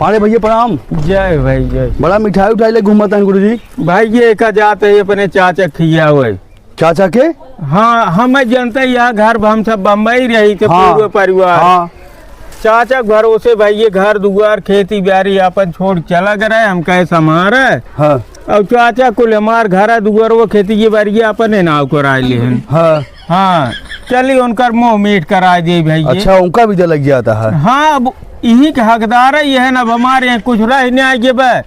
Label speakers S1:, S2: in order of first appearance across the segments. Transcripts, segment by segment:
S1: अरे भैया प्रणाम।
S2: जय भाई जय।
S1: बड़ा मिठाई उठाई ले घूमता है गुरुजी।
S2: भाई ये का जाते है अपने चाचा खिया हुए
S1: चाचा के।
S2: हाँ हमें जानते यहाँ घर हम सब बम्बई रही थे पूरे परिवार।
S1: हाँ।
S2: चाचा भरोसे भाई ये घर दुआर खेती बाड़ी अपन छोड़ चला गए हम कहे समार है।
S1: हाँ।
S2: और चाचा कुल हमार घर दुआर वो खेती की बाड़ी अपने नाव कराए ले।
S1: हाँ।
S2: हाँ चलिए उनका मुँह मीट करा दे भाई।
S1: अच्छा उनका भी लग जाता है।
S2: हाँ अब यही का हकदार है यह ना हमारे यहाँ कुछ रहने आगे बे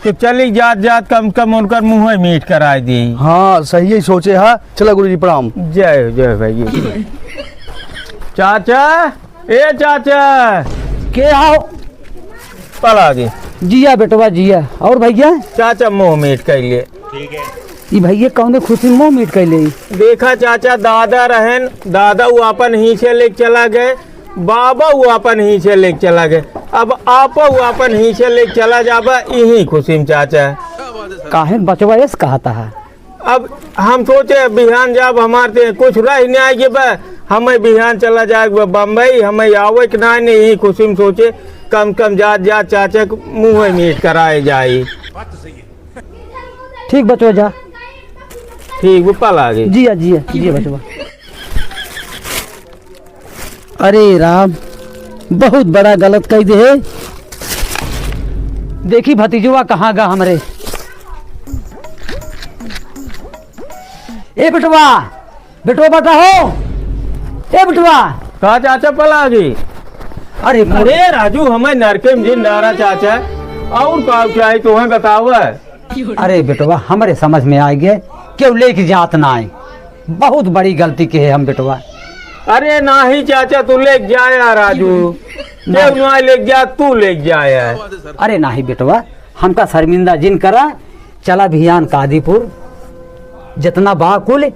S2: तो चली जात जात कम कम उनका मुँह मीट करा दी।
S1: हाँ सही है सोचे। हाँ चला गुरुजी प्रणाम।
S2: जय जय भाई। चाचा ए चाचा
S3: के आओ
S2: पला दे।
S3: जिया बेटवा जिया। और भैया
S2: चाचा मुँह मीट कर लिए।
S3: ये भैया कौन खुशी मुँह मीट कैले।
S2: देखा चाचा दादा रहन दादा वो अपन ही से लेके चला गए बाबा वो अपन ही से लेके चला गए अब आप वो अपन ही से लेके चला जाबा यही खुशी में चाचा।
S3: काहे बचवा ऐस कहता है।
S2: अब हम सोचे बिहान जब हमारे कुछ रह नहीं आएगी बा हमें बिहान चला जाएगा बम्बई हमें आवे कि ना नहीं यही खुशी में सोचे कम कम जात जात चाचा को मुँह मीट कराए जाए।
S3: ठीक बचवा जा।
S2: ठीक वो पल आ गई।
S3: जिया जिया जिया बचवा। अरे राम बहुत बड़ा गलत कह दे। देखी भतीजवा कहाँ गा हमरे। ए बेटवा बेटवा बेटा हो। ए बेटवा
S2: कहा चाचा पल आ गई।
S3: अरे
S2: अरे राजू हमें नरके में जिंदा चाचा और का चाहे तो है बताओ।
S3: अरे बेटवा हमारे समझ में आ गए क्यों लेके जात ना आए। बहुत बड़ी गलती की है हम बेटवा।
S2: अरे ना ही चाचा तू लेके जाया राजू ना लेके जा तू लेके जाया।
S3: अरे ना ही बेटवा हमका शर्मिंदा जिन करा चला भियान कादीपुर जितना बा कुल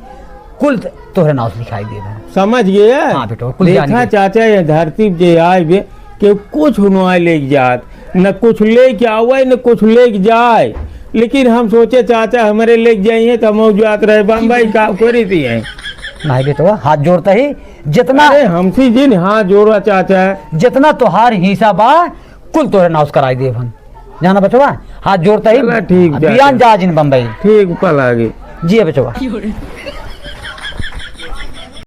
S3: कुल तोहरे नाव लिखाई दे।
S2: समझ गए।
S3: हाँ बेटवा
S2: देखा चाचा ये धरती जे आए बे के कुछ हुआ लेके जात न कुछ लेके आवे न कुछ लेके जाए लेकिन हम सोचे चाचा हमारे लेके जाइए तो हम जात रहे बम्बई का करी थी है।
S3: नहीं बेटवा हाथ जोड़ता ही जितना
S2: हमसी जिन हाथ जोड़ा चाचा
S3: जितना तोहार हिस्सा बा कुल तोहरे नाव कराई दे हम जाना बचवा। हाथ जोड़ता ही
S2: ठीक
S3: बियान जा जिन बम्बई।
S2: ठीक पल आ गई।
S3: जी बचवा।